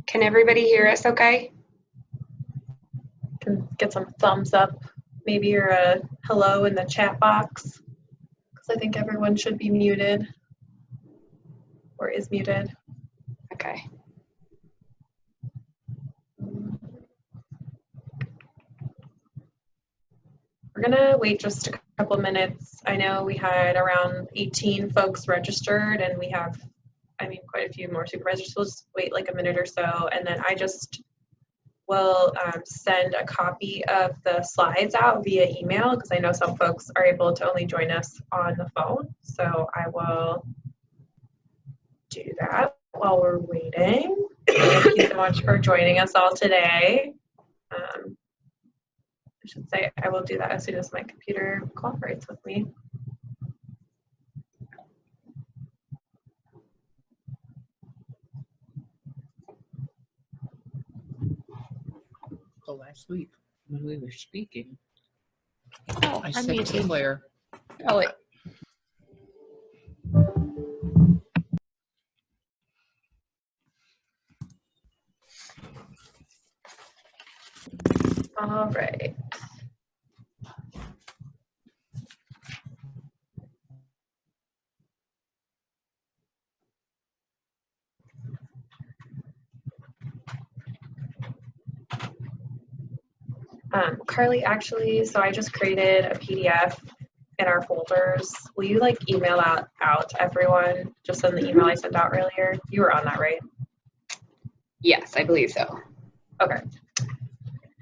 Can everybody hear us okay? Can get some thumbs up, maybe, or a hello in the chat box, because I think everyone should be muted or is muted. Okay. We're gonna wait just a couple minutes. I know we had around 18 folks registered, and we have, quite a few more supervisors. So we'll just wait like a minute or so, and then I just will send a copy of the slides out via email, because I know some folks are able to only join us on the phone. So I will do that while we're waiting. Thank you so much for joining us all today. I should say I will do that as soon as my computer cooperates with me. So last week when we were speaking, Oh, I said to Claire, Oh, All right. Carly, actually, so I just created a PDF in our folders. Will you like email that out to everyone just in the email I sent out earlier? You were on that, right? yes, I believe so. Okay.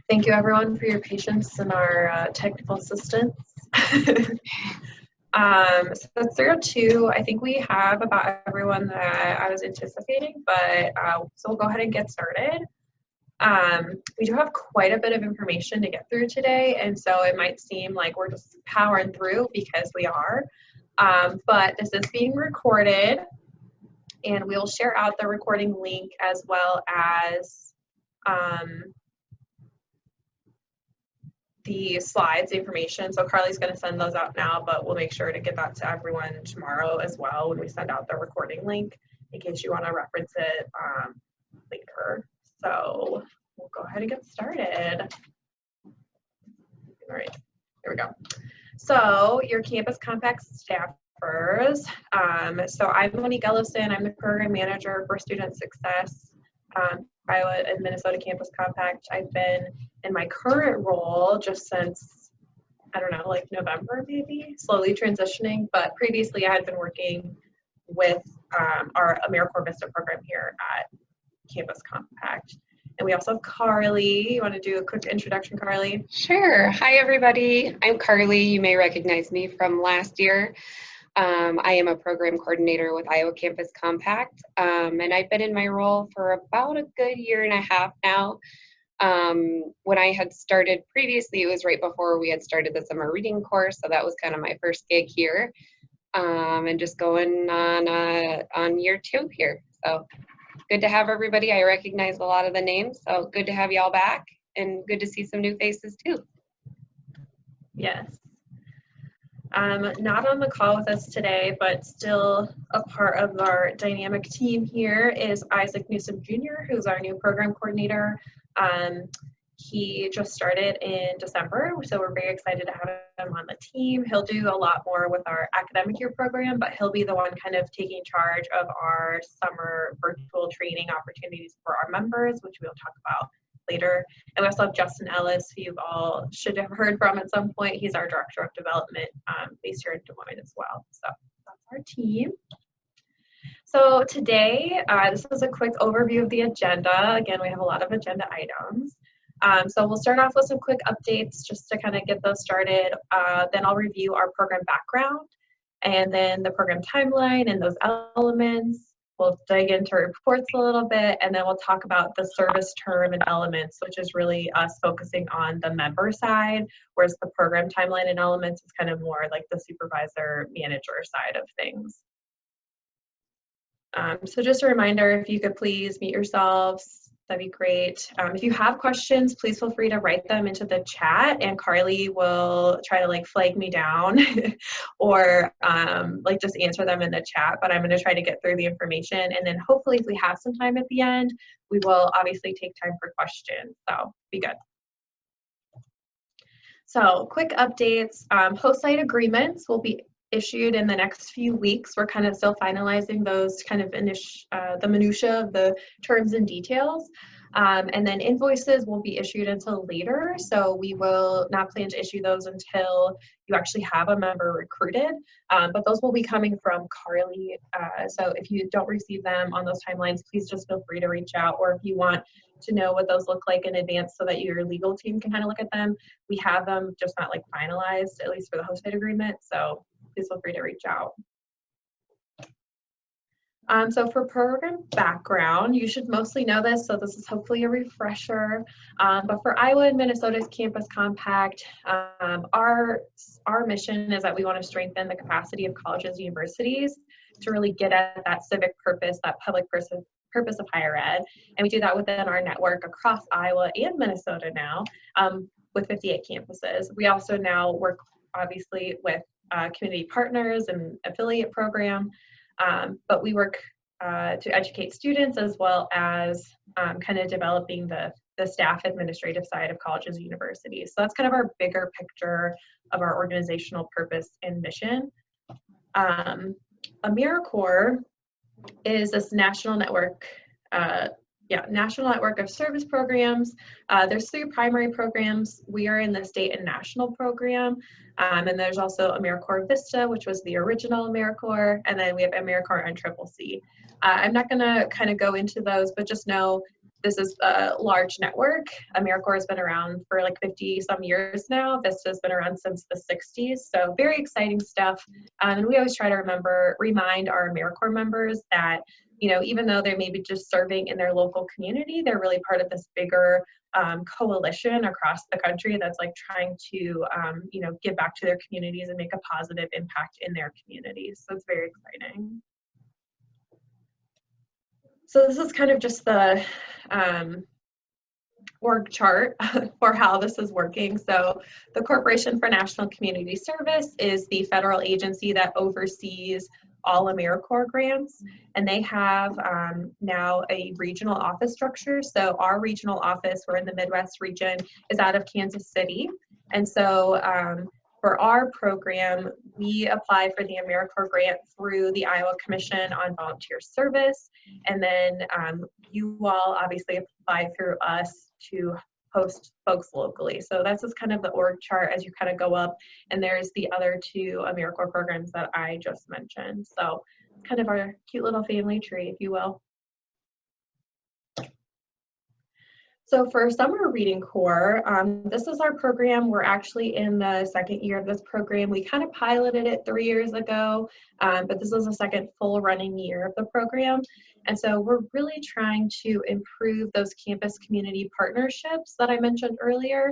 Thank you everyone for your patience and our technical assistance. So 302, I think we have about everyone that I was anticipating, but so we'll go ahead and get started. We do have quite a bit of information to get through today, and so it might seem like we're just powering through, because we are, but this is being recorded, and we'll share out the recording link as well as the slides, information. So Carly's going to send those out now, but we'll make sure to get that to everyone tomorrow as well when we send out the recording link, in case you want to reference it later. So we'll go ahead and get started. All right, here we go. So your Campus Compact staffers. So I'm Monique Ellison. I'm the program manager for student success, Iowa and Minnesota Campus Compact. I've been in my current role just since, I don't know, like November maybe, slowly transitioning, but previously I had been working with our AmeriCorps Vista program here at Campus Compact. And we also have Carly. You want to do a quick introduction, Carly? Sure. Hi, everybody. I'm Carly. You may recognize me from last year. I am a program coordinator with Iowa Campus Compact, and I've been in my role for about a good year and a half now. When I had started previously, it was right before we had started the summer reading course, so that was kind of my first gig here, and just going on year 2 here. So good to have everybody. I recognize a lot of the names, so good to have y'all back, and good to see some new faces too. Yes. Not on the call with us today, but still a part of our dynamic team here is Isaac Newsom Jr., who's our new program coordinator. He just started in December, so we're very excited to have him on the team. He'll do a lot more with our academic year program, but he'll be the one kind of taking charge of our summer virtual training opportunities for our members, which we'll talk about later. And we also have Justin Ellis, who you all should have heard from at some point. He's our Director of Development based here in Des Moines as well. So that's our team. So today, this is a quick overview of the agenda. Again, we have a lot of agenda items. So we'll start off with some quick updates just to kind of get those started. Then I'll review our program background and then the program timeline and those elements. We'll dig into reports a little bit, and then we'll talk about the service term and elements, which is really us focusing on the member side, whereas the program timeline and elements is kind of more like the supervisor manager side of things. So just a reminder, if you could please mute yourselves That'd be great. If you have questions, please feel free to write them into the chat, and Carly will try to like flag me down or like just answer them in the chat, but I'm going to try to get through the information. And then hopefully if we have some time at the end, we will obviously take time for questions. So be good. So quick updates, host site agreements will be issued in the next few weeks. We're kind of still finalizing those kind of the minutia of the terms and details. And then invoices will be issued until later. So we will not plan to issue those until you actually have a member recruited. But those will be coming from Carly. So if you don't receive them on those timelines, please just feel free to reach out. Or if you want to know what those look like in advance so that your legal team can kind of look at them, we have them, just not like finalized, at least for the host site agreement. So please feel free to reach out. So for program background, you should mostly know this, so this is hopefully a refresher. But for Iowa and Minnesota's Campus Compact, our mission is that we want to strengthen the capacity of colleges and universities to really get at that civic purpose, that public purpose of higher ed. And we do that within our network across Iowa and Minnesota now, with 58 campuses. We also now work obviously with community partners and affiliate program, but we work to educate students as well as kind of developing the staff administrative side of colleges and universities. So that's kind of our bigger picture of our organizational purpose and mission. AmeriCorps is this national network national network of service programs. There's 3 primary programs. We are in the state and national program. And there's also AmeriCorps Vista, which was the original AmeriCorps. And then we have AmeriCorps NCCC. I'm not going to kind of go into those, but just know this is a large network. AmeriCorps has been around for like 50 some years now. Vista has been around since the 60s. So very exciting stuff. And we always try to remind our AmeriCorps members that, you know, even though they may be just serving in their local community, they're really part of this bigger coalition across the country that's like trying to, you know, give back to their communities and make a positive impact in their communities. So it's very exciting. So this is kind of just the org chart for how this is working. So the Corporation for National Community Service is the federal agency that oversees all AmeriCorps grants, and they have now a regional office structure. So our regional office, we're in the Midwest region, is out of Kansas City. And so for our program, we apply for the AmeriCorps grant through the Iowa Commission on Volunteer Service. And then you all obviously apply through us to host folks locally. So that's just kind of the org chart as you kind of go up. And there's the other 2 AmeriCorps programs that I just mentioned. So kind of our cute little family tree, if you will. So for Summer Reading Corps, this is our program. We're actually in the 2nd year of this program. We kind of piloted it 3 years ago, but this is the 2nd full running year of the program. And so we're really trying to improve those campus community partnerships that I mentioned earlier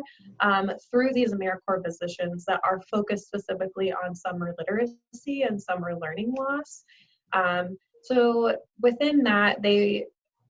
through these AmeriCorps positions that are focused specifically on summer literacy and summer learning loss. So within that,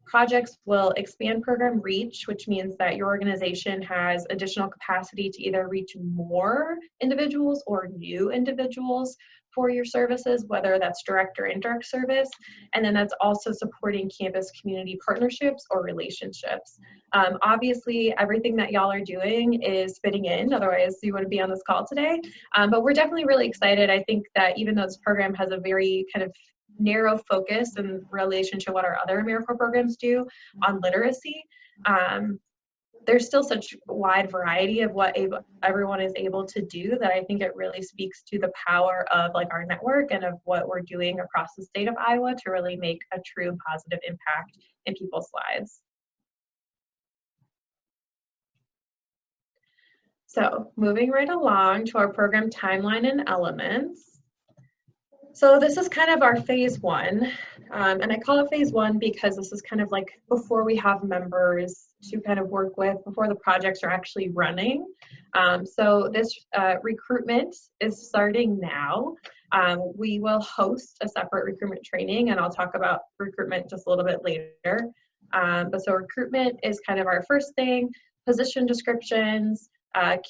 projects will expand program reach, which means that your organization has additional capacity to either reach more individuals or new individuals for your services, whether that's direct or indirect service. And then that's also supporting campus community partnerships or relationships. Obviously, everything that y'all are doing is fitting in, otherwise you wouldn't be on this call today. But we're definitely really excited. I think that even though this program has a very kind of narrow focus in relation to what our other AmeriCorps programs do on literacy, there's still such a wide variety of what everyone is able to do that I think it really speaks to the power of like our network and of what we're doing across the state of Iowa to really make a true and positive impact in people's lives. So moving right along to our program timeline and elements. So this is kind of our phase 1, and I call it phase 1 because this is kind of like before we have members to kind of work with, before the projects are actually running. So this recruitment is starting now. We will host a separate recruitment training, and I'll talk about recruitment just a little bit later. But so recruitment is kind of our first thing, position descriptions,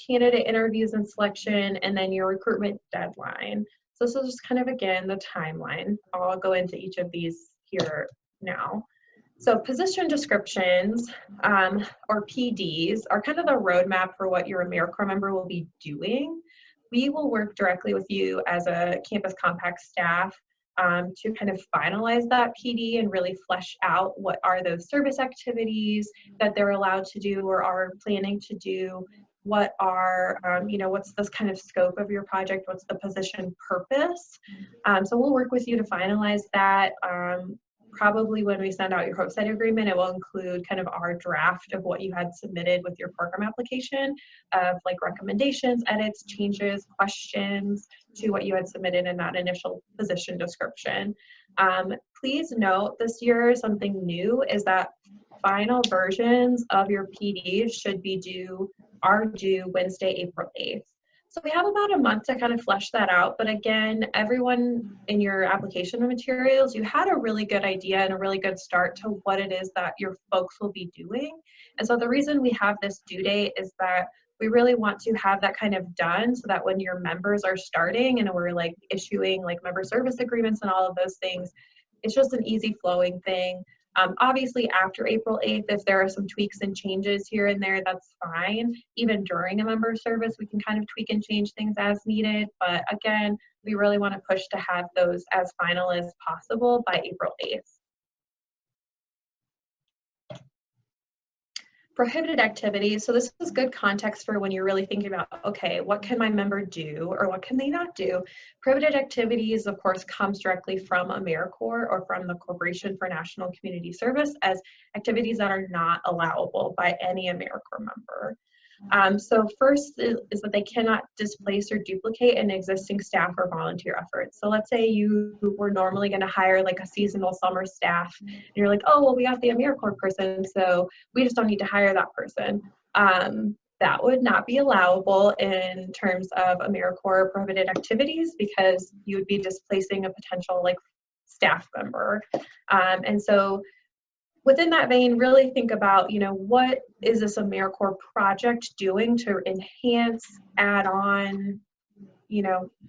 candidate interviews and selection, and then your recruitment deadline. So this is just kind of, again, the timeline. I'll go into each of these here now. So position descriptions, or PDs, are kind of the roadmap for what your AmeriCorps member will be doing. We will work directly with you as a Campus Compact staff to kind of finalize that PD and really flesh out what are those service activities that they're allowed to do or are planning to do. What are, what's this kind of scope of your project? What's the position purpose? So we'll work with you to finalize that. Probably when we send out your host site agreement, it will include kind of our draft of what you had submitted with your program application, of like recommendations, edits, changes, questions to what you had submitted in that initial position description. Please note this year something new is that final versions of your PDs are due Wednesday, April 8th. So we have about a month to kind of flesh that out. But again, everyone in your application materials, you had a really good idea and a really good start to what it is that your folks will be doing. And so the reason we have this due date is that we really want to have that kind of done so that when your members are starting and we're like issuing like member service agreements and all of those things, it's just an easy flowing thing. Obviously, after April 8th, if there are some tweaks and changes here and there, that's fine. Even during a member service, we can kind of tweak and change things as needed. But again, we really want to push to have those as final as possible by April 8th. Prohibited activities. So this is good context for when you're really thinking about, okay, what can my member do or what can they not do? Prohibited activities, of course, comes directly from AmeriCorps or from the Corporation for National Community Service as activities that are not allowable by any AmeriCorps member. So first is that they cannot displace or duplicate an existing staff or volunteer effort. So let's say you were normally going to hire like a seasonal summer staff and you're like, oh, well, we got the AmeriCorps person, so we just don't need to hire that person. That would not be allowable in terms of AmeriCorps prohibited activities because you would be displacing a potential like staff member. And so within that vein, really think about, what is this AmeriCorps project doing to enhance, add on,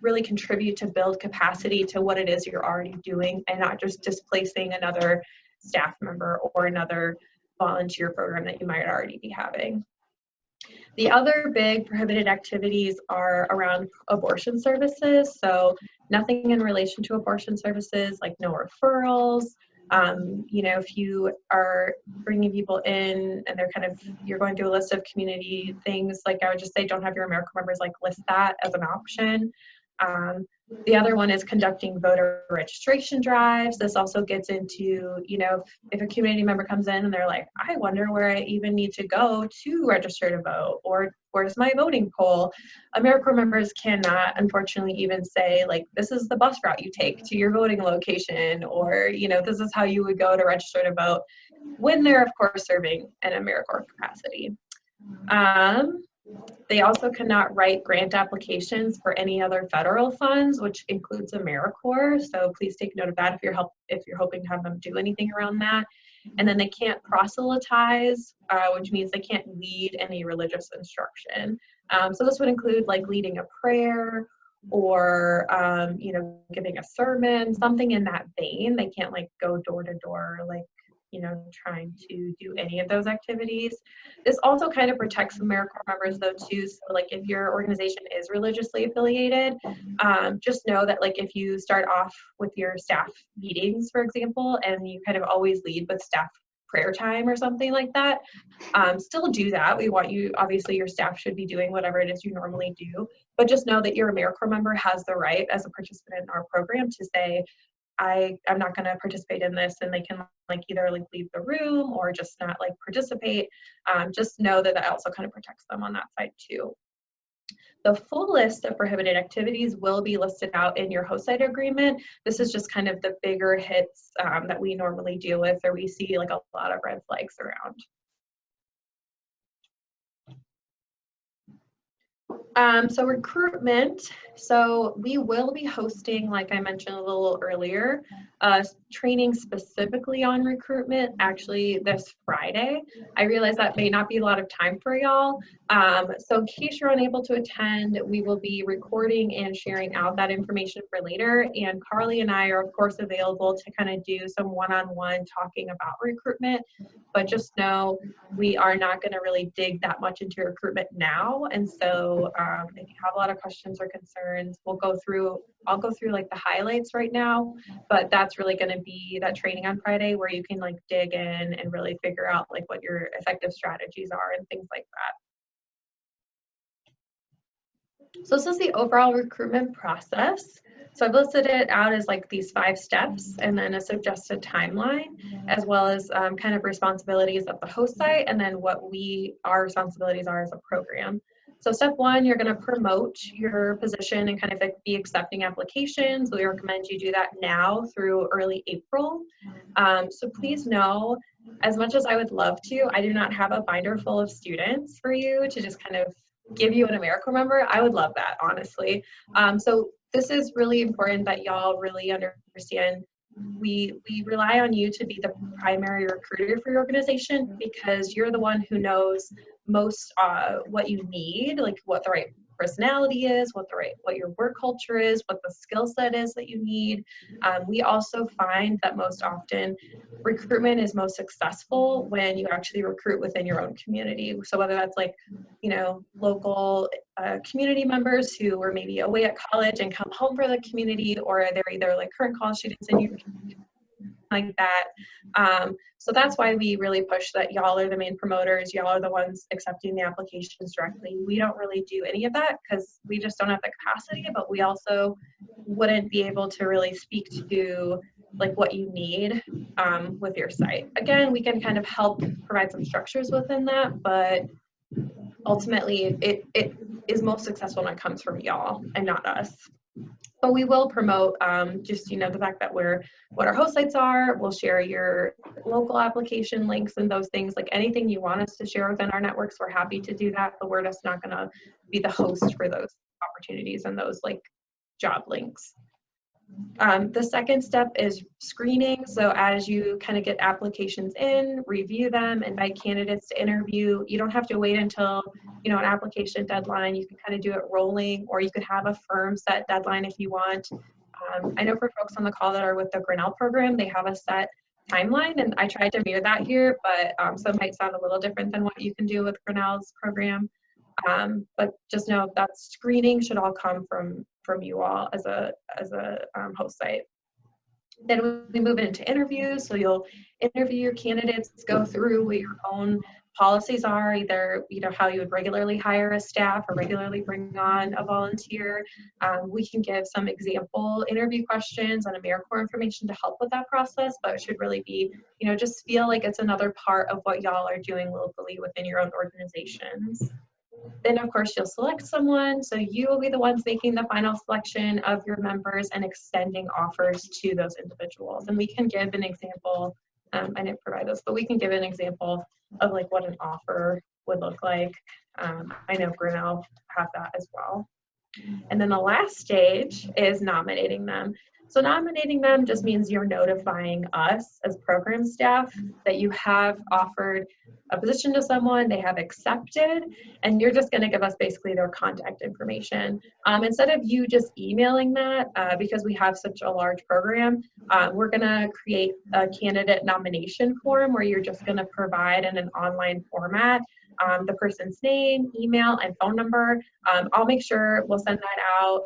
really contribute to build capacity to what it is you're already doing and not just displacing another staff member or another volunteer program that you might already be having. The other big prohibited activities are around abortion services. So nothing in relation to abortion services, like no referrals. If you are bringing people in and they're you're going through a list of community things, like I would just say, don't have your AmeriCorps members list that as an option. The other one is conducting voter registration drives. This also gets into, if a community member comes in and they're like, I wonder where I even need to go to register to vote, or where's my voting poll? AmeriCorps members cannot, unfortunately, even say, this is the bus route you take to your voting location, or, this is how you would go to register to vote, when they're, of course, serving an AmeriCorps capacity. They also cannot write grant applications for any other federal funds, which includes AmeriCorps. So please take note of that if you're hoping to have them do anything around that. And then they can't proselytize, which means they can't lead any religious instruction. So this would include leading a prayer or giving a sermon, something in that vein. They can't go door to door trying to do any of those activities. This also kind of protects AmeriCorps members though too. So if your organization is religiously affiliated, just know that if you start off with your staff meetings, for example, and you kind of always lead with staff prayer time or something like that, still do that. We want you, obviously your staff should be doing whatever it is you normally do, but just know that your AmeriCorps member has the right as a participant in our program to say, I'm not going to participate in this, and they can either leave the room or just not participate. Just know that that also kind of protects them on that side too. The full list of prohibited activities will be listed out in your host site agreement. This is just kind of the bigger hits that we normally deal with, or we see a lot of red flags around. So recruitment, so we will be hosting, like I mentioned a little earlier, training specifically on recruitment actually this Friday. I realize that may not be a lot of time for y'all. So in case you're unable to attend, we will be recording and sharing out that information for later. And Carly and I are of course available to kind of do some one-on-one talking about recruitment, but just know we are not going to really dig that much into recruitment now. And so if you have a lot of questions or concerns, I'll go through like the highlights right now, but that's really going to be that training on Friday where you can like dig in and really figure out like what your effective strategies are and things like that. So this is the overall recruitment process. So I've listed it out as like these 5 steps and then a suggested timeline, as well as kind of responsibilities of the host site and then what our responsibilities are as a program. So step 1, you're going to promote your position and kind of be accepting applications. We recommend you do that now through early April. So please know, as much as I would love to, I do not have a binder full of students for you to just kind of give you an AmeriCorps member. I would love that, honestly. So this is really important that y'all really understand. We rely on you to be the primary recruiter for your organization because you're the one who knows most what you need, like what the right personality is, what your work culture is, what the skill set is that you need. We also find that most often recruitment is most successful when you actually recruit within your own community. So whether that's like, you know, local community members who are maybe away at college and come home for the community, or they're either like current college students in your community, like that. So that's why we really push that y'all are the main promoters, y'all are the ones accepting the applications directly. We don't really do any of that because we just don't have the capacity, but we also wouldn't be able to really speak to like what you need with your site. Again, we can kind of help provide some structures within that, but ultimately it is most successful when it comes from y'all and not us. But we will promote just, you know, the fact that what our host sites are. We'll share your local application links and those things, like anything you want us to share within our networks, we're happy to do that, but we're just not going to be the host for those opportunities and those like job links. The second step is screening. So as you kind of get applications in, review them, invite candidates to interview. You don't have to wait until, you know, an application deadline. You can kind of do it rolling, or you could have a firm set deadline if you want. I know for folks on the call that are with the Grinnell program, they have a set timeline, and I tried to mirror that here, but so it might sound a little different than what you can do with Grinnell's program. But just know that screening should all come from you all as a host site. Then we move into interviews. So you'll interview your candidates, go through what your own policies are, either, you know, how you would regularly hire a staff or regularly bring on a volunteer. We can give some example interview questions and AmeriCorps information to help with that process, but it should really be, you know, just feel like it's another part of what y'all are doing locally within your own organizations. Then, of course, you'll select someone. So you will be the ones making the final selection of your members and extending offers to those individuals. And we can give an example. I didn't provide this, but we can give an example of like what an offer would look like. I know Grinnell have that as well. And then the last stage is nominating them. So nominating them just means you're notifying us as program staff that you have offered a position to someone, they have accepted, and you're just going to give us basically their contact information. Instead of you just emailing that, because we have such a large program, we're going to create a candidate nomination form where you're just going to provide in an online format the person's name, email, and phone number. I'll make sure we'll send that out,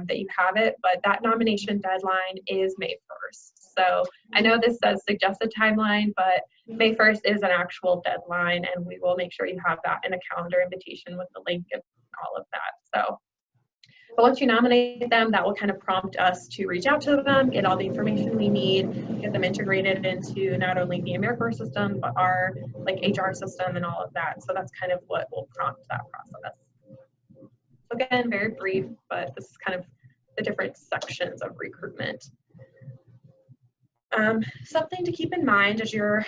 that you have it, but that nomination deadline is May 1st. So I know this says suggested timeline, but May 1st is an actual deadline, and we will make sure you have that in a calendar invitation with the link and all of that. So, but once you nominate them, that will kind of prompt us to reach out to them, get all the information we need, get them integrated into not only the AmeriCorps system, but our like HR system and all of that. So that's kind of what will prompt that process. So again, very brief, but this is kind of the different sections of recruitment. Something to keep in mind as you're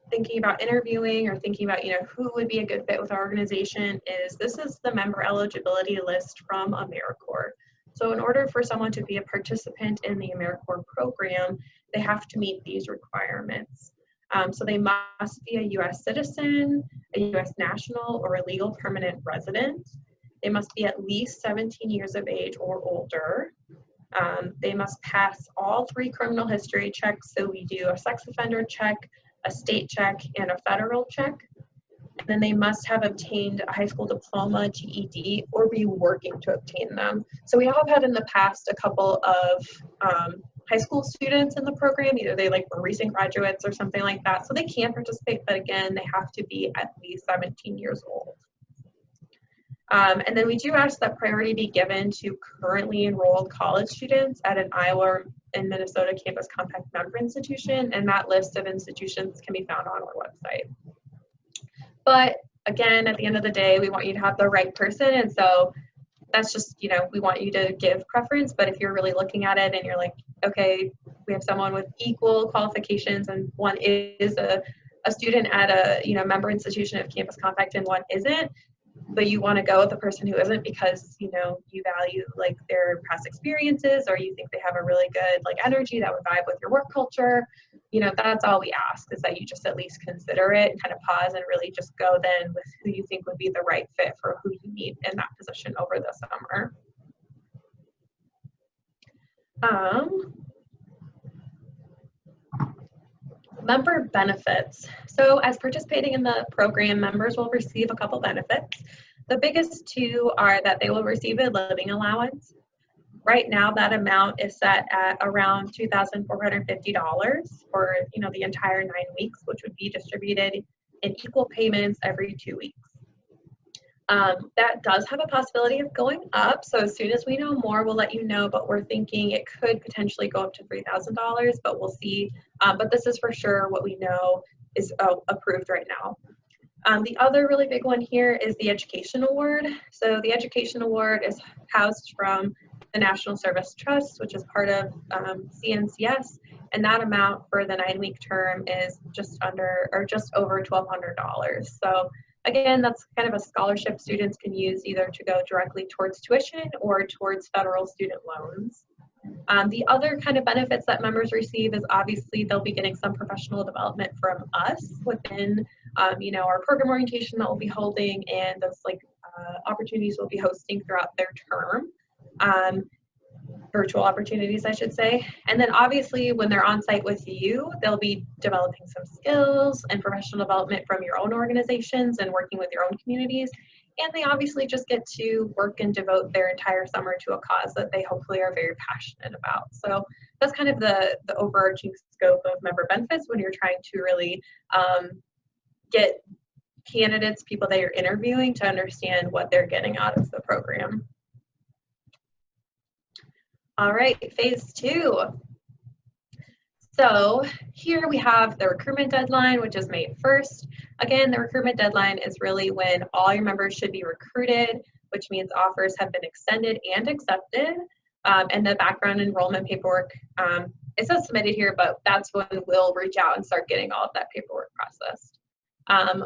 thinking about interviewing or thinking about, who would be a good fit with our organization is this is the member eligibility list from AmeriCorps. So in order for someone to be a participant in the AmeriCorps program, they have to meet these requirements. So they must be a U.S. citizen, a U.S. national, or a legal permanent resident. They must be at least 17 years of age or older. They must pass all 3 criminal history checks. So we do a sex offender check, a state check, and a federal check. And then they must have obtained a high school diploma, GED, or be working to obtain them. So we have had in the past a couple of high school students in the program, either they were recent graduates or something like that. So they can participate, but again, they have to be at least 17 years old. And then we do ask that priority be given to currently enrolled college students at an Iowa and Minnesota Campus Compact member institution, and that list of institutions can be found on our website. But again, at the end of the day, we want you to have the right person, and so that's just, we want you to give preference. But if you're really looking at it and you're like, okay, we have someone with equal qualifications and one is a student at a member institution of Campus Compact and one isn't, but you want to go with the person who isn't because you value their past experiences, or you think they have a really good energy that would vibe with your work culture, that's all we ask, is that you just at least consider it and kind of pause and really just go then with who you think would be the right fit for who you need in that position over the summer. Member benefits. So as participating in the program, members will receive a couple benefits. The biggest 2 are that they will receive a living allowance. Right now, that amount is set at around $2,450 for the entire 9 weeks, which would be distributed in equal payments every 2 weeks. That does have a possibility of going up. So as soon as we know more, we'll let you know, but we're thinking it could potentially go up to $3,000, but we'll see. But this is for sure what we know is approved right now. The other really big one here is the Education Award. So the Education Award is housed from the National Service Trust, which is part of CNCS, and that amount for the 9-week term is just over $1,200. So again, that's kind of a scholarship students can use either to go directly towards tuition or towards federal student loans. The other kind of benefits that members receive is obviously they'll be getting some professional development from us within, our program orientation that we'll be holding, and those opportunities we'll be hosting throughout their term. Virtual opportunities, I should say. And then obviously when they're on site with you, they'll be developing some skills and professional development from your own organizations and working with your own communities. And they obviously just get to work and devote their entire summer to a cause that they hopefully are very passionate about. So that's kind of the overarching scope of member benefits when you're trying to really get candidates, people that you're interviewing, to understand what they're getting out of the program. All right, phase 2. So here we have the recruitment deadline, which is May 1st. Again, the recruitment deadline is really when all your members should be recruited, which means offers have been extended and accepted, and the background enrollment paperwork, it says submitted here, but that's when we'll reach out and start getting all of that paperwork processed.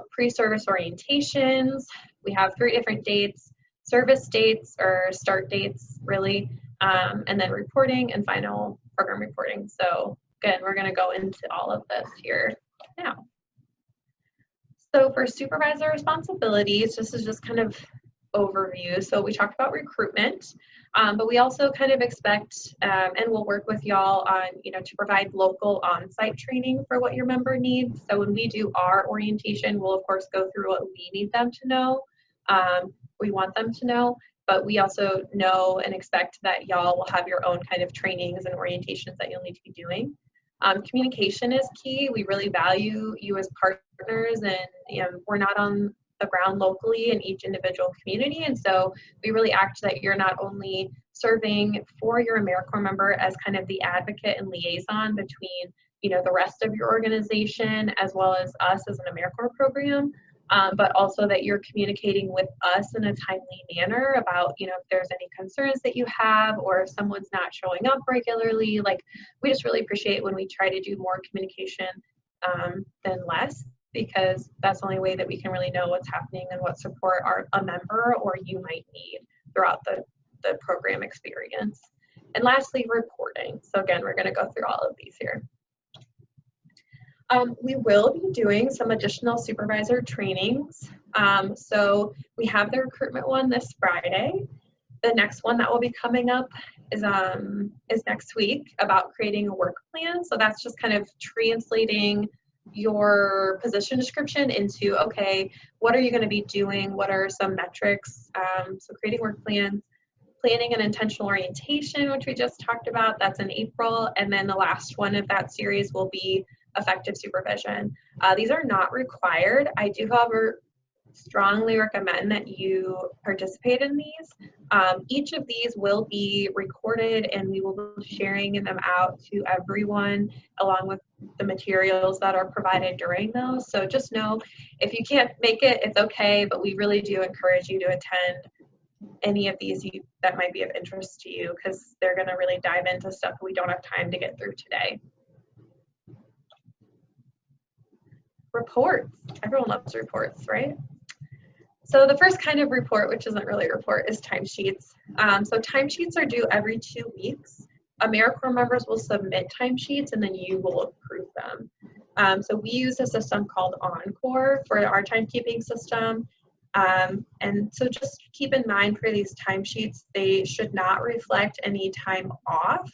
Pre-service orientations, we have 3 different dates: service dates, or start dates really, and then reporting and final program reporting. So again, we're going to go into all of this here now. So for supervisor responsibilities, this is just kind of overview. So we talked about recruitment, but we also kind of expect and we'll work with y'all on, to provide local on-site training for what your member needs. So when we do our orientation, we'll of course go through what we need them to know, we want them to know, but we also know and expect that y'all will have your own kind of trainings and orientations that you'll need to be doing. Communication is key. We really value you as partners, and we're not on the ground locally in each individual community, and so we really act that you're not only serving for your AmeriCorps member as kind of the advocate and liaison between the rest of your organization as well as us as an AmeriCorps program, but also that you're communicating with us in a timely manner about, if there's any concerns that you have, or if someone's not showing up regularly. Like, we just really appreciate when we try to do more communication than less, because that's the only way that we can really know what's happening and what support a member or you might need throughout the program experience. And lastly, reporting. So again, we're going to go through all of these here. We will be doing some additional supervisor trainings. So we have the recruitment one this Friday. The next one that will be coming up is next week, about creating a work plan. So that's just kind of translating your position description into, okay, what are you going to be doing? What are some metrics? So creating work plans, planning an intentional orientation, which we just talked about, that's in April. And then the last one of that series will be effective supervision. These are not required. I do, however, strongly recommend that you participate in these. Each of these will be recorded and we will be sharing them out to everyone along with the materials that are provided during those. So just know if you can't make it, it's okay, but we really do encourage you to attend any of these that might be of interest to you, because they're going to really dive into stuff we don't have time to get through today. Reports. Everyone loves reports, right? So the first kind of report, which isn't really a report, is timesheets. So timesheets are due every 2 weeks. AmeriCorps members will submit timesheets and then you will approve them. So we use a system called Encore for our timekeeping system. And so just keep in mind for these timesheets, they should not reflect any time off.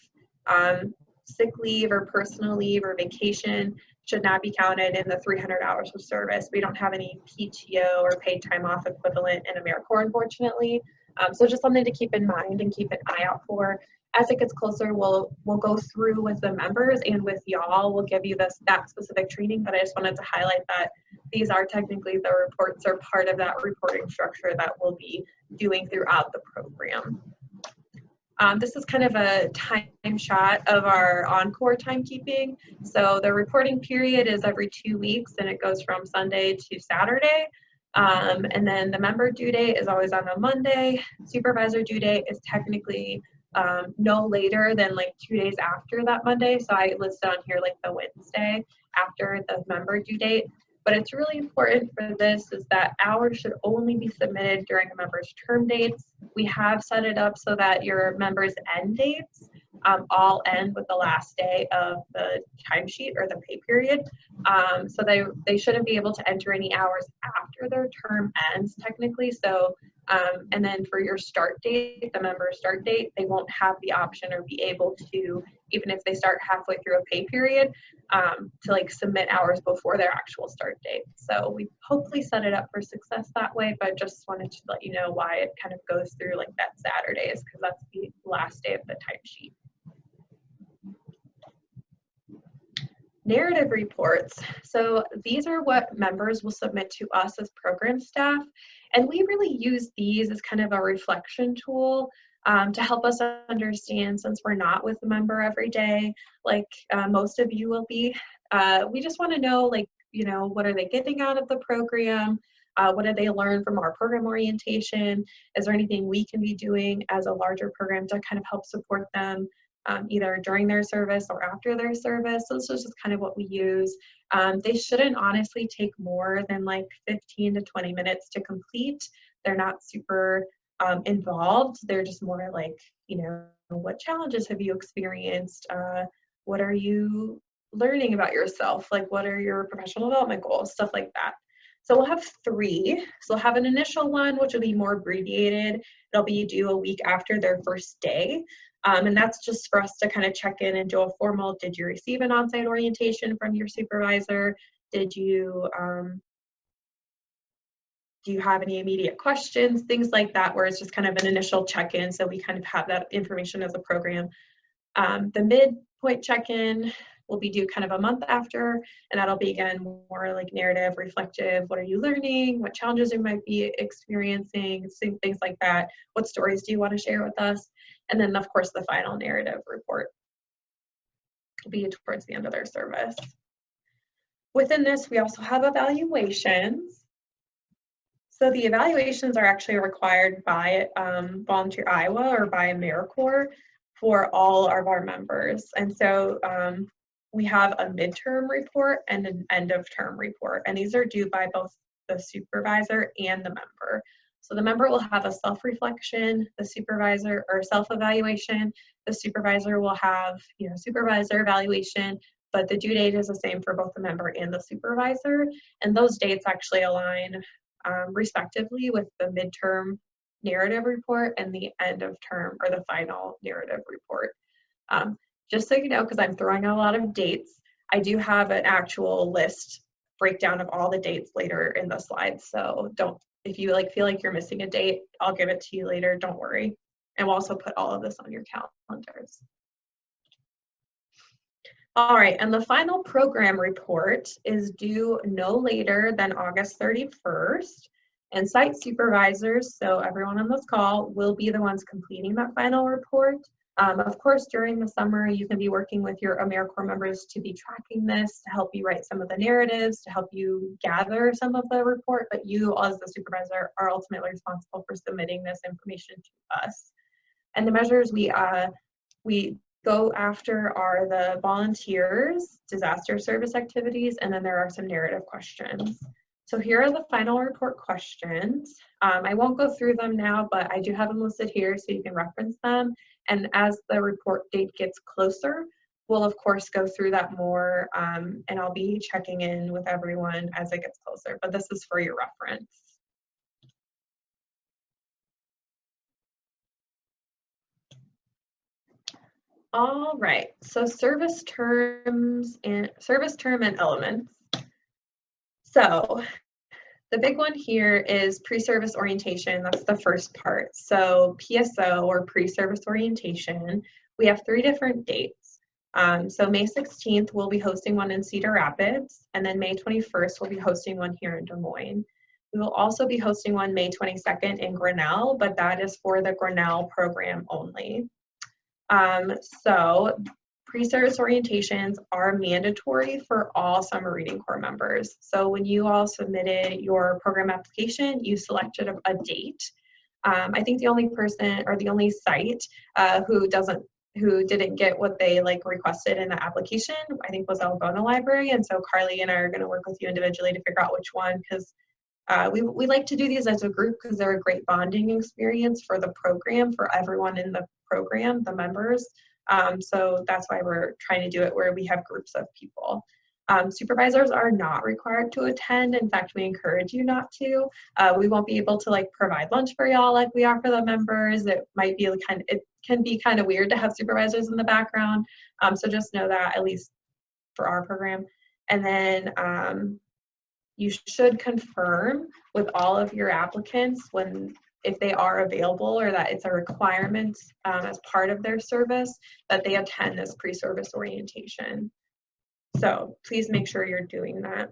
Sick leave or personal leave or vacation should not be counted in the 300 hours of service. We don't have any PTO or paid time off equivalent in AmeriCorps, unfortunately. So just something to keep in mind and keep an eye out for. As it gets closer, we'll go through with the members and with y'all. We'll give you that specific training, but I just wanted to highlight that these are technically, the reports are part of that reporting structure that we'll be doing throughout the program. This is kind of a time shot of our Encore timekeeping. So the reporting period is every 2 weeks and it goes from Sunday to Saturday. And then the member due date is always on a Monday. Supervisor due date is technically no later than like 2 days after that Monday. So I listed on here like the Wednesday after the member due date. But it's really important for this is that hours should only be submitted during a member's term dates. We have set it up so that your members' end dates all end with the last day of the timesheet or the pay period. So they shouldn't be able to enter any hours after their term ends technically. So and then for your start date, the member's start date, they won't have the option or be able to, even if they start halfway through a pay period, to like submit hours before their actual start date. So we hopefully set it up for success that way, but just wanted to let you know why it kind of goes through like that Saturdays, because that's the last day of the timesheet. Narrative reports. So these are what members will submit to us as program staff. And we really use these as kind of a reflection tool to help us understand, since we're not with the member every day, like most of you will be. We just want to know, like, you know, what are they getting out of the program? What did they learn from our program orientation? Is there anything we can be doing as a larger program to kind of help support them either during their service or after their service? So this is just kind of what we use. They shouldn't honestly take more than like 15 to 20 minutes to complete. They're not super involved. They're just more like, you know, what challenges have you experienced? What are you learning about yourself? Like, what are your professional development goals? Stuff like that. So we'll have 3. So we'll have an initial one, which will be more abbreviated. It'll be due a week after their first day. And that's just for us to kind of check in and do a formal, did you receive an on-site orientation from your supervisor? Did you, do you have any immediate questions? Things like that, where it's just kind of an initial check-in. So we kind of have that information as a program. The midpoint check-in will be due kind of a month after, and that'll be again more like narrative, reflective. What are you learning? What challenges you might be experiencing? Things like that. What stories do you want to share with us? And then of course the final narrative report will be towards the end of their service. Within this, we also have evaluations. So the evaluations are actually required by Volunteer Iowa or by AmeriCorps for all of our members. And so we have a midterm report and an end of term report, and these are due by both the supervisor and the member. So the member will have a self-reflection, the supervisor, or self-evaluation. The supervisor will have, supervisor evaluation, but the due date is the same for both the member and the supervisor. And those dates actually align respectively with the midterm narrative report and the end of term or the final narrative report. Just so you know, because I'm throwing out a lot of dates, I do have an actual list breakdown of all the dates later in the slides. So if you feel like you're missing a date, I'll give it to you later, don't worry. And we'll also put all of this on your calendars. All right, and the final program report is due no later than August 31st. And site supervisors, so everyone on this call, will be the ones completing that final report. Of course, during the summer, you can be working with your AmeriCorps members to be tracking this, to help you write some of the narratives, to help you gather some of the report, but you as the supervisor are ultimately responsible for submitting this information to us. And the measures we go after are the volunteers, disaster service activities, and then there are some narrative questions. So here are the final report questions. I won't go through them now, but I do have them listed here so you can reference them. And as the report date gets closer, we'll of course go through that more, and I'll be checking in with everyone as it gets closer, but this is for your reference. All right, so service term and elements. So the big one here is pre-service orientation. That's the first part. So PSO, or pre-service orientation, we have 3 different dates. So May 16th, we'll be hosting one in Cedar Rapids, and then May 21st, we'll be hosting one here in Des Moines. We will also be hosting one May 22nd in Grinnell, but that is for the Grinnell program only. So pre-service orientations are mandatory for all Summer Reading Corps members. So when you all submitted your program application, you selected a date. I think the only person or the only site who didn't get what they requested in the application, I think, was Algona Library. And so Carly and I are going to work with you individually to figure out which one, because we like to do these as a group because they're a great bonding experience for the program, for everyone in the program, the members. So that's why we're trying to do it where we have groups of people. Supervisors are not required to attend. In fact, we encourage you not to. We won't be able to provide lunch for y'all like we are for the members. It might be it can be kind of weird to have supervisors in the background. So just know that, at least for our program. And then you should confirm with all of your applicants if they are available, or that it's a requirement as part of their service that they attend this pre-service orientation. So please make sure you're doing that.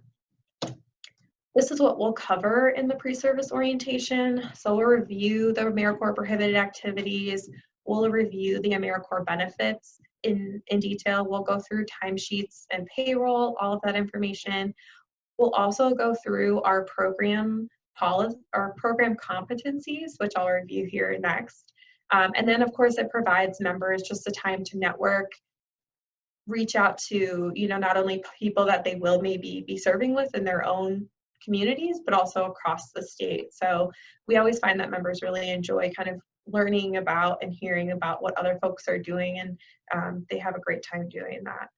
This is what we'll cover in the pre-service orientation. So we'll review the AmeriCorps prohibited activities. We'll review the AmeriCorps benefits in detail. We'll go through timesheets and payroll, all of that information. We'll also go through our program competencies, which I'll review here next. And then of course it provides members just a time to network, reach out to, not only people that they will maybe be serving with in their own communities, but also across the state. So we always find that members really enjoy kind of learning about and hearing about what other folks are doing, and they have a great time doing that.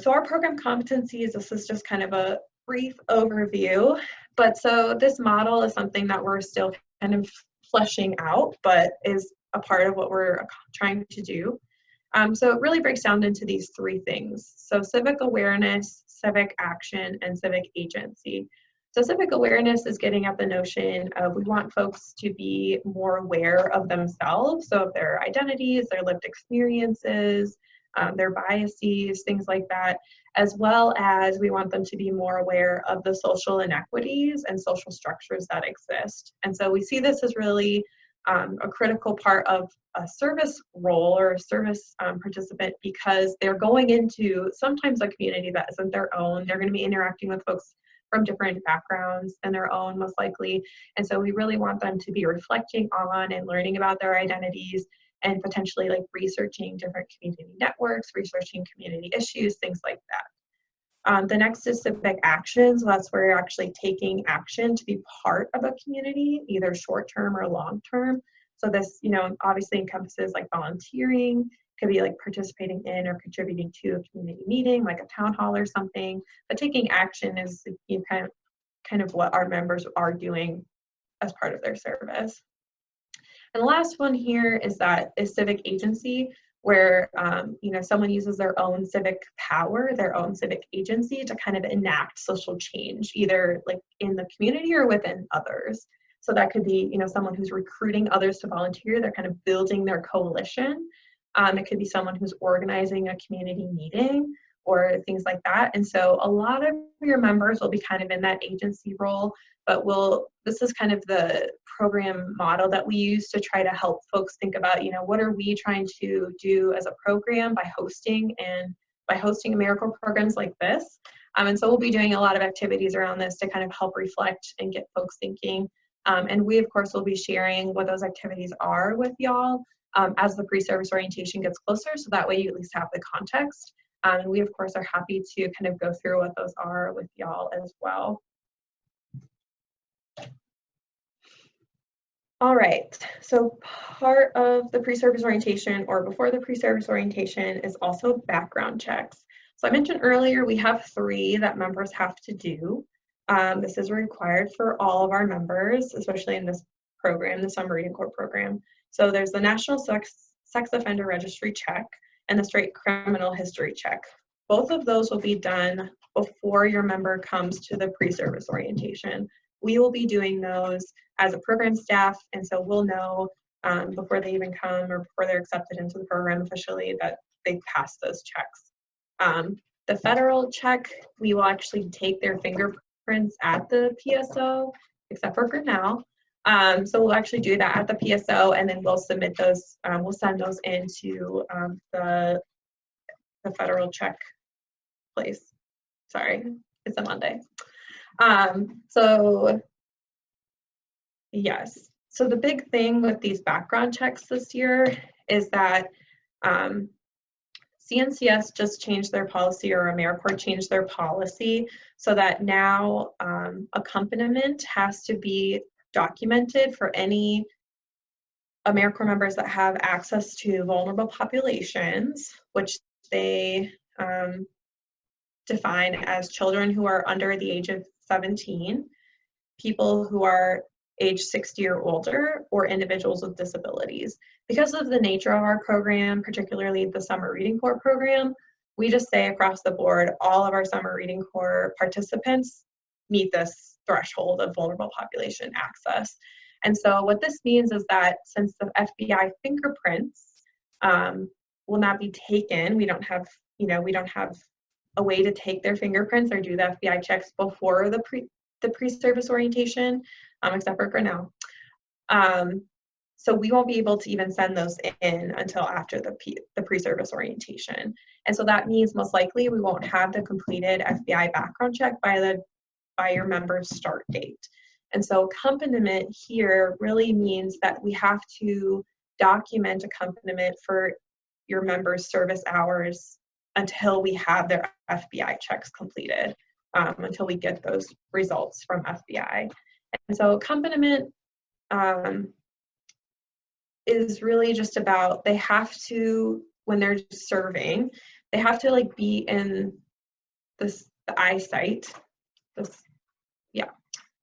So our program competencies, this is just kind of a brief overview, but so this model is something that we're still kind of fleshing out, but is a part of what we're trying to do. So it really breaks down into these 3 things. So civic awareness, civic action, and civic agency. So civic awareness is getting at the notion of we want folks to be more aware of themselves, so of their identities, their lived experiences, their biases, things like that, as well as we want them to be more aware of the social inequities and social structures that exist. And so we see this as really a critical part of a service role or a service participant, because they're going into sometimes a community that isn't their own. They're going to be interacting with folks from different backgrounds than their own, most likely. And so we really want them to be reflecting on and learning about their identities and potentially like researching different community networks, researching community issues, things like that. The next is civic actions. That's where you're actually taking action to be part of a community, either short-term or long-term. So this, obviously encompasses like volunteering, could be like participating in or contributing to a community meeting, like a town hall or something. But taking action is kind of what our members are doing as part of their service. And the last one here is civic agency, where someone uses their own civic power, their own civic agency to kind of enact social change, either like in the community or within others. So that could be someone who's recruiting others to volunteer. They're kind of building their coalition. It could be someone who's organizing a community meeting or things like that. And so a lot of your members will be kind of in that agency role, but this is kind of the program model that we use to try to help folks think about, what are we trying to do as a program by hosting AmeriCorps programs like this. And so we'll be doing a lot of activities around this to kind of help reflect and get folks thinking. And we, of course, will be sharing what those activities are with y'all as the pre-service orientation gets closer, so that way you at least have the context. And we, of course, are happy to kind of go through what those are with y'all as well. All right, so part of the pre-service orientation or before the pre-service orientation is also background checks. So I mentioned earlier we have 3 that members have to do. This is required for all of our members, especially in this program, the Summer Reading Corps program. So there's the National Sex Offender Registry check and the Straight Criminal History check. Both of those will be done before your member comes to the pre-service orientation. We will be doing those as a program staff, and so we'll know before they even come or before they're accepted into the program officially that they've passed those checks. The federal check, we will actually take their fingerprints at the PSO, except for now. So we'll actually do that at the PSO, and then we'll submit those, we'll send those into the federal check place. Sorry, it's a Monday. So yes, so the big thing with these background checks this year is that CNCS just changed their policy, or AmeriCorps changed their policy, so that now accompaniment has to be documented for any AmeriCorps members that have access to vulnerable populations, which they define as children who are under the age of 17, people who are age 60 or older, or individuals with disabilities. Because of the nature of our program, particularly the Summer Reading Corps program, we just say across the board, all of our Summer Reading Corps participants meet this threshold of vulnerable population access. And so what this means is that since the FBI fingerprints will not be taken, we don't have a way to take their fingerprints or do the FBI checks before the pre-service orientation, except for now. So we won't be able to even send those in until after the pre-service orientation. And so that means most likely we won't have the completed FBI background check by your member's start date. And so accompaniment here really means that we have to document accompaniment for your members' service hours until we have their FBI checks completed, until we get those results from FBI. And so accompaniment is really just about, they have to, when they're serving, they have to like be in the eyesight.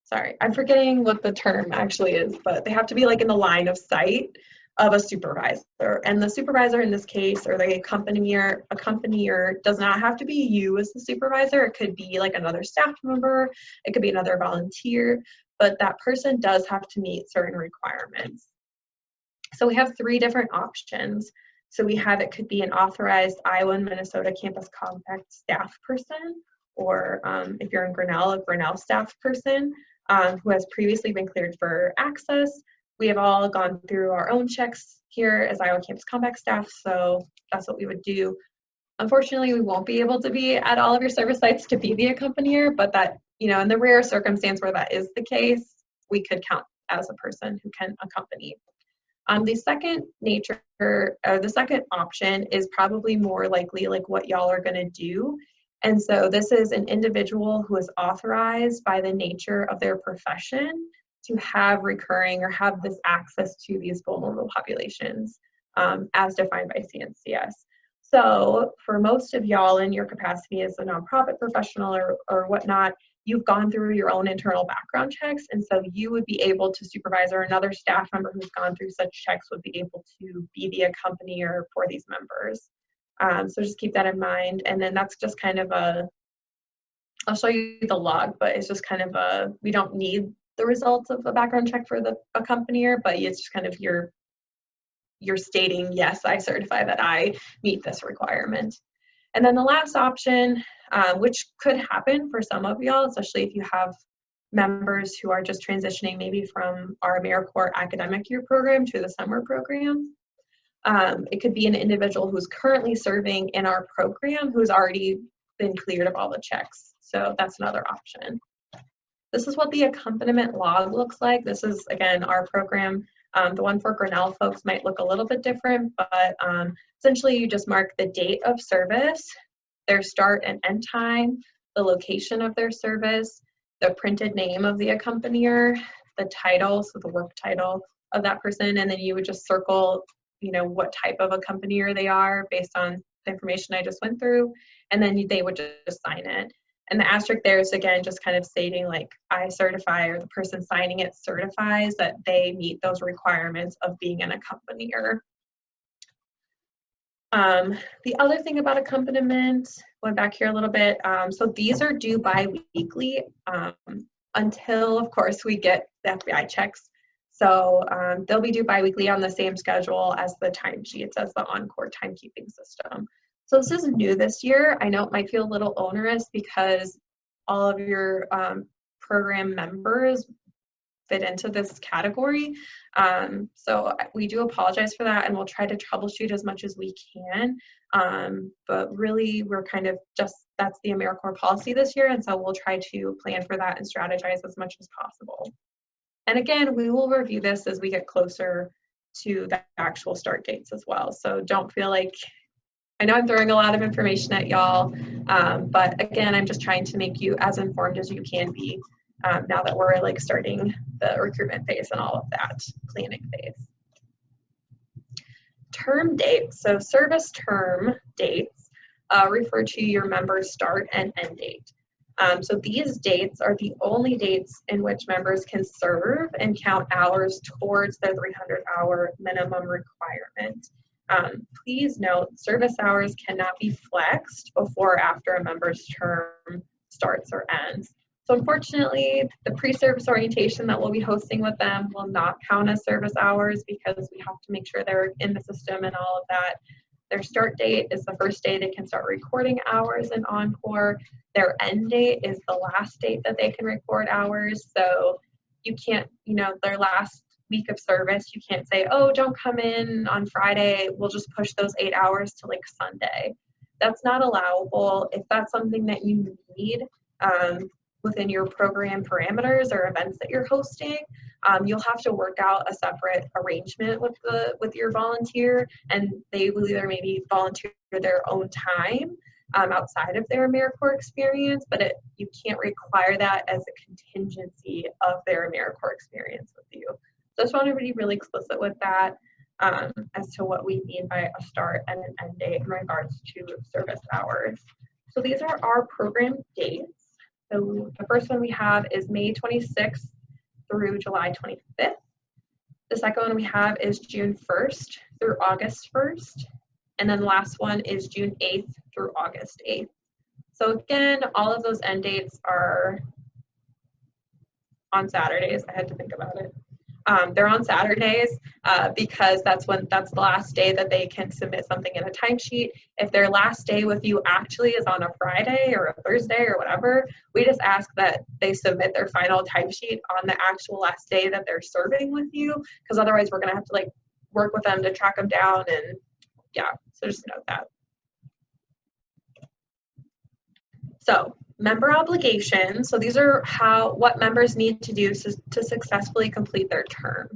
Sorry, I'm forgetting what the term actually is, but they have to be like in the line of sight of a supervisor. And the supervisor in this case, or the accompanier does not have to be you as the supervisor. It could be like another staff member, it could be another volunteer, but that person does have to meet certain requirements. So we have 3 different options. So we have, it could be an authorized Iowa and Minnesota Campus Compact staff person, or if you're in Grinnell, a Grinnell staff person who has previously been cleared for access. We have all gone through our own checks here as Iowa Campus Compact staff, so that's what we would do. Unfortunately, we won't be able to be at all of your service sites to be the accompanier, but that, in the rare circumstance where that is the case, we could count as a person who can accompany. The second option is probably more likely like what y'all are going to do. And so this is an individual who is authorized by the nature of their profession to have recurring or have this access to these vulnerable populations as defined by CNCS. So for most of y'all in your capacity as a nonprofit professional or whatnot, you've gone through your own internal background checks, and so you would be able to supervise, or another staff member who's gone through such checks would be able to be the accompanier for these members. So just keep that in mind. And then that's just kind of I'll show you the log, but it's just kind of we don't need the results of a background check for the accompanier, but it's just kind of you're stating, yes, I certify that I meet this requirement. And then the last option, which could happen for some of y'all, especially if you have members who are just transitioning maybe from our AmeriCorps academic year program to the summer program. It could be an individual who's currently serving in our program who's already been cleared of all the checks. So that's another option. This is what the accompaniment log looks like. This is, again, our program. The one for Grinnell folks might look a little bit different, but essentially you just mark the date of service, their start and end time, the location of their service, the printed name of the accompanier, the title, so the work title of that person, and then you would just circle, you know, what type of accompanier they are based on the information I just went through, and then they would just sign it. And the asterisk there is, again, just kind of stating like I certify, or the person signing it certifies that they meet those requirements of being an accompanier. The other thing about accompaniment, going back here a little bit, so these are due bi-weekly until, of course, we get the FBI checks. So they'll be due bi-weekly on the same schedule as the timesheets, as the Encore timekeeping system. So this is new this year. I know it might feel a little onerous because all of your program members fit into this category. So we do apologize for that, and we'll try to troubleshoot as much as we can. But really, we're kind of just, that's the AmeriCorps policy this year, and so we'll try to plan for that and strategize as much as possible. And again, we will review this as we get closer to the actual start dates as well. So don't feel like, I know I'm throwing a lot of information at y'all, but again, I'm just trying to make you as informed as you can be now that we're like starting the recruitment phase and all of that planning phase. Term dates, so service term dates refer to your member's start and end date. So these dates are the only dates in which members can serve and count hours towards their 300-hour minimum requirement. Please note, service hours cannot be flexed before or after a member's term starts or ends. So unfortunately, the pre-service orientation that we'll be hosting with them will not count as service hours because we have to make sure they're in the system and all of that. Their start date is the first day they can start recording hours in Encore. Their end date is the last date that they can record hours. So you can't, you know, their last week of service, you can't say, oh, don't come in on Friday. We'll just push those 8 hours to like Sunday. That's not allowable. If that's something that you need within your program parameters or events that you're hosting, you'll have to work out a separate arrangement with your volunteer, and they will either maybe volunteer their own time outside of their AmeriCorps experience, but you can't require that as a contingency of their AmeriCorps experience with you. So I just want to be really explicit with that as to what we mean by a start and an end date in regards to service hours. So these are our program dates. So the first one we have is May 26th through July 25th. The second one we have is June 1st through August 1st. And then the last one is June 8th through August 8th. So again, all of those end dates are on Saturdays. I had to think about it. They're on Saturdays because that's the last day that they can submit something in a timesheet. If their last day with you actually is on a Friday or a Thursday or whatever, we just ask that they submit their final timesheet on the actual last day that they're serving with you, because otherwise we're going to have to like work with them to track them down, and yeah, so just note that. So member obligations. So these are what members need to do to successfully complete their term.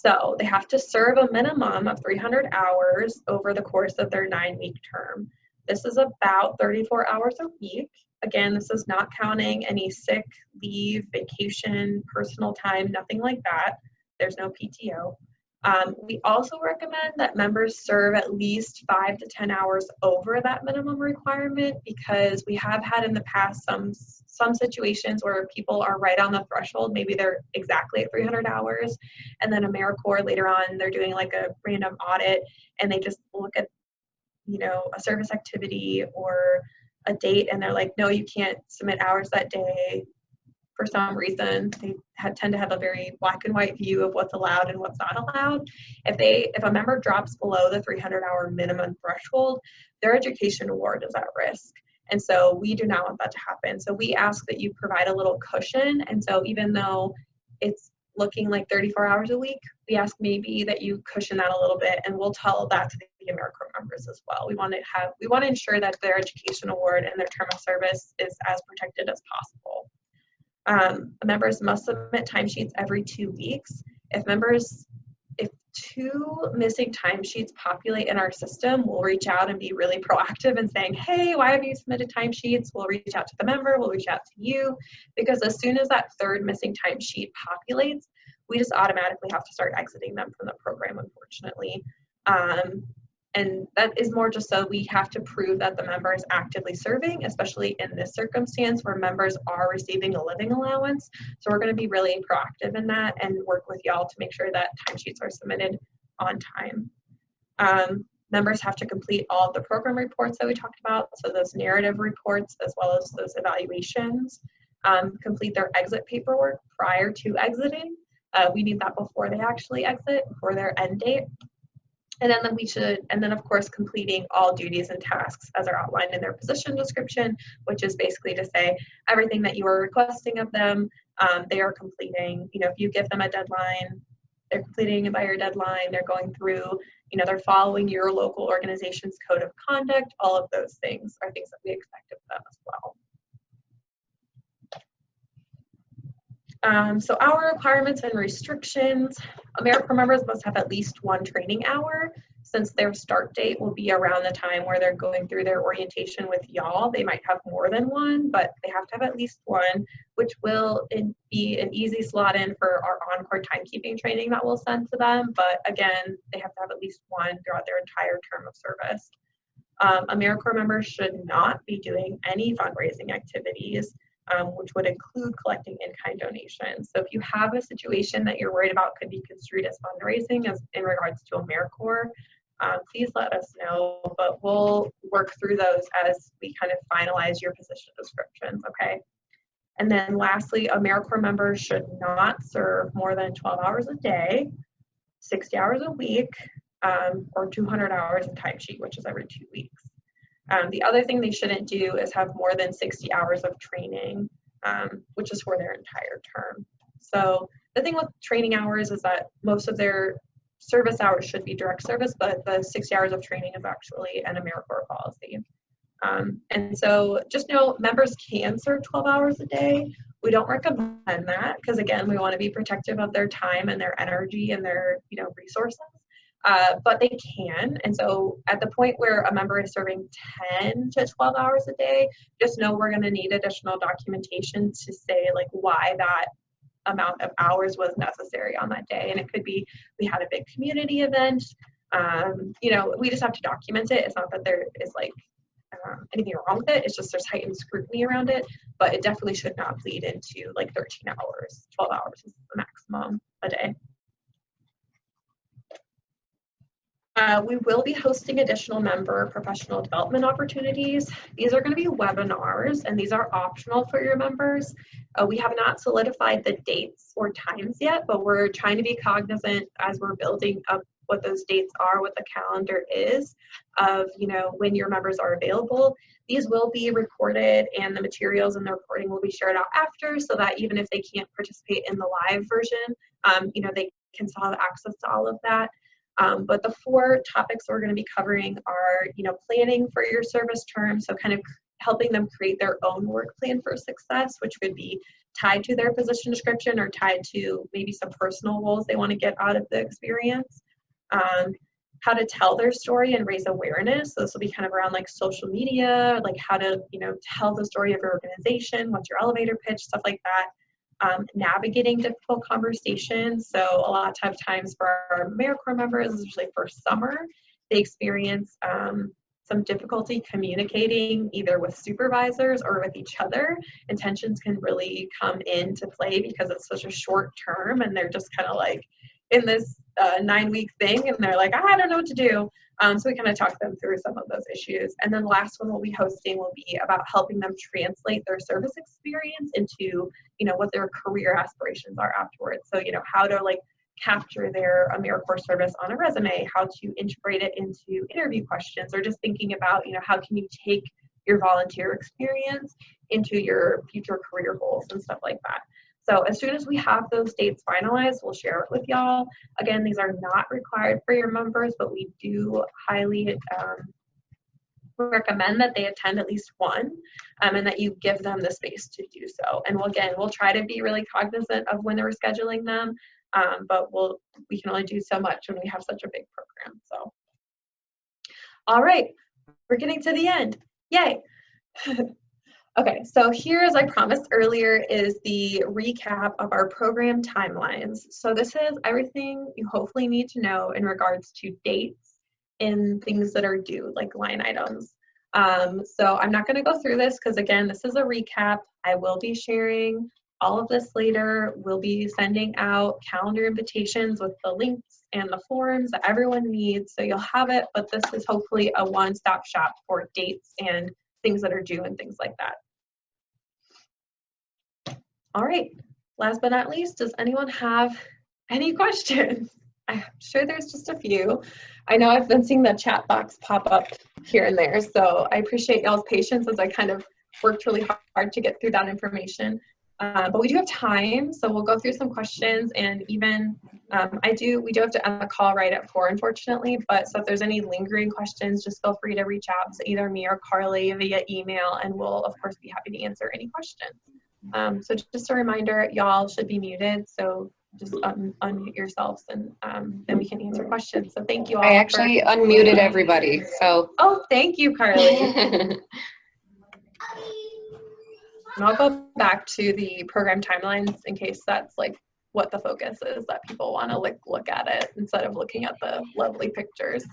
So they have to serve a minimum of 300 hours over the course of their 9-week term. This is about 34 hours a week. Again, this is not counting any sick leave, vacation, personal time, nothing like that. There's no PTO. We also recommend that members serve at least 5 to 10 hours over that minimum requirement, because we have had in the past some situations where people are right on the threshold. Maybe they're exactly at 300 hours, and then AmeriCorps later on, they're doing like a random audit, and they just look at, you know, a service activity or a date, and they're like, no, you can't submit hours that day. For some reason, they tend to have a very black and white view of what's allowed and what's not allowed. If a member drops below the 300-hour minimum threshold, their education award is at risk. And so we do not want that to happen. So we ask that you provide a little cushion. And so even though it's looking like 34 hours a week, we ask maybe that you cushion that a little bit, and we'll tell that to the AmeriCorps members as well. We want to ensure that their education award and their term of service is as protected as possible. Members must submit timesheets every 2 weeks. If 2 missing timesheets populate in our system, we'll reach out and be really proactive in saying, hey, why have you submitted timesheets? We'll reach out to the member, we'll reach out to you, because as soon as that 3rd missing timesheet populates, we just automatically have to start exiting them from the program, unfortunately. And that is more just so we have to prove that the member is actively serving, especially in this circumstance where members are receiving a living allowance. So we're going to be really proactive in that and work with y'all to make sure that timesheets are submitted on time. Members have to complete all of the program reports that we talked about, so those narrative reports as well as those evaluations. Complete their exit paperwork prior to exiting. We need that before they actually exit, before their end date. And then of course, completing all duties and tasks as are outlined in their position description, which is basically to say everything that you are requesting of them, they are completing. You know, if you give them a deadline, they're completing it by your deadline, they're going through, you know, they're following your local organization's code of conduct. All of those things are things that we expect of them as well. So our requirements and restrictions, AmeriCorps members must have at least 1 training hour. Since their start date will be around the time where they're going through their orientation with y'all, they might have more than 1, but they have to have at least 1, which will be an easy slot in for our encore timekeeping training that we'll send to them. But again, they have to have at least 1 throughout their entire term of service. AmeriCorps members should not be doing any fundraising activities, which would include collecting in-kind donations. So if you have a situation that you're worried about could be construed as fundraising as in regards to AmeriCorps, please let us know, but we'll work through those as we kind of finalize your position descriptions, okay? And then lastly, AmeriCorps members should not serve more than 12 hours a day, 60 hours a week, or 200 hours in timesheet, which is every 2 weeks. The other thing they shouldn't do is have more than 60 hours of training, which is for their entire term. So the thing with training hours is that most of their service hours should be direct service, but the 60 hours of training is actually an AmeriCorps policy. And so just know members can serve 12 hours a day. We don't recommend that because, again, we want to be protective of their time and their energy and their, you know, resources. But they can. And so at the point where a member is serving 10 to 12 hours a day, just know we're going to need additional documentation to say like why that amount of hours was necessary on that day. And it could be we had a big community event. You know, we just have to document it. It's not that there is like anything wrong with it. It's just there's heightened scrutiny around it, but it definitely should not bleed into like 13 hours. 12 hours is the maximum a day. We will be hosting additional member professional development opportunities. These are going to be webinars, and these are optional for your members. We have not solidified the dates or times yet, but we're trying to be cognizant as we're building up what those dates are, what the calendar is of, you know, when your members are available. These will be recorded, and the materials and the recording will be shared out after, so that even if they can't participate in the live version, you know, they can still have access to all of that. But the 4 topics we're going to be covering are, you know, planning for your service term, so kind of helping them create their own work plan for success, which could be tied to their position description or tied to maybe some personal goals they want to get out of the experience. How to tell their story and raise awareness. So this will be kind of around like social media, like how to, you know, tell the story of your organization, what's your elevator pitch, stuff like that. Navigating difficult conversations. So a lot of times for our AmeriCorps members, especially for summer, they experience some difficulty communicating either with supervisors or with each other, and tensions can really come into play because it's such a short term and they're just kind of like in this 9-week thing and they're like, I don't know what to do. So we kind of talk them through some of those issues. And then the last one we'll be hosting will be about helping them translate their service experience into, you know, what their career aspirations are afterwards. So, you know, how to like capture their AmeriCorps service on a resume, how to integrate it into interview questions, or just thinking about, you know, how can you take your volunteer experience into your future career goals and stuff like that. So as soon as we have those dates finalized, we'll share it with y'all. Again, these are not required for your members, but we do highly recommend that they attend at least one, and that you give them the space to do so. And we'll try to be really cognizant of when we're scheduling them, but we can only do so much when we have such a big program. So, all right, we're getting to the end. Yay. Okay, so here, as I promised earlier, is the recap of our program timelines. So this is everything you hopefully need to know in regards to dates and things that are due, like line items. So I'm not going to go through this because, again, this is a recap. I will be sharing all of this later. We'll be sending out calendar invitations with the links and the forms that everyone needs, so you'll have it, but this is hopefully a one-stop shop for dates and things that are due and things like that. All right, last but not least, does anyone have any questions? I'm sure there's just a few. I know I've been seeing the chat box pop up here and there, so I appreciate y'all's patience as I kind of worked really hard to get through that information. But we do have time, so we'll go through some questions, and even we do have to end the call right at 4, unfortunately, but so if there's any lingering questions, just feel free to reach out to either me or Carly via email, and we'll of course be happy to answer any questions. So just a reminder, y'all should be muted, so just unmute yourselves, and then we can answer questions. So thank you all. I actually unmuted everybody, so. Oh, thank you, Carly. And I'll go back to the program timelines in case that's like what the focus is, that people want to like look at it instead of looking at the lovely pictures.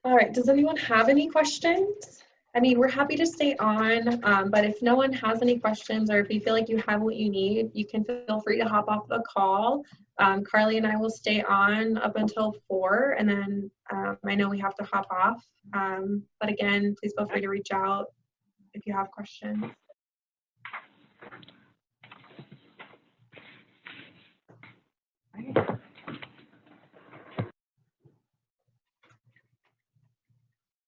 All right, does anyone have any questions? I mean, we're happy to stay on, but if no one has any questions, or if you feel like you have what you need, you can feel free to hop off the call. Carly and I will stay on up until 4, and then I know we have to hop off. But again, please feel free to reach out if you have questions. All right.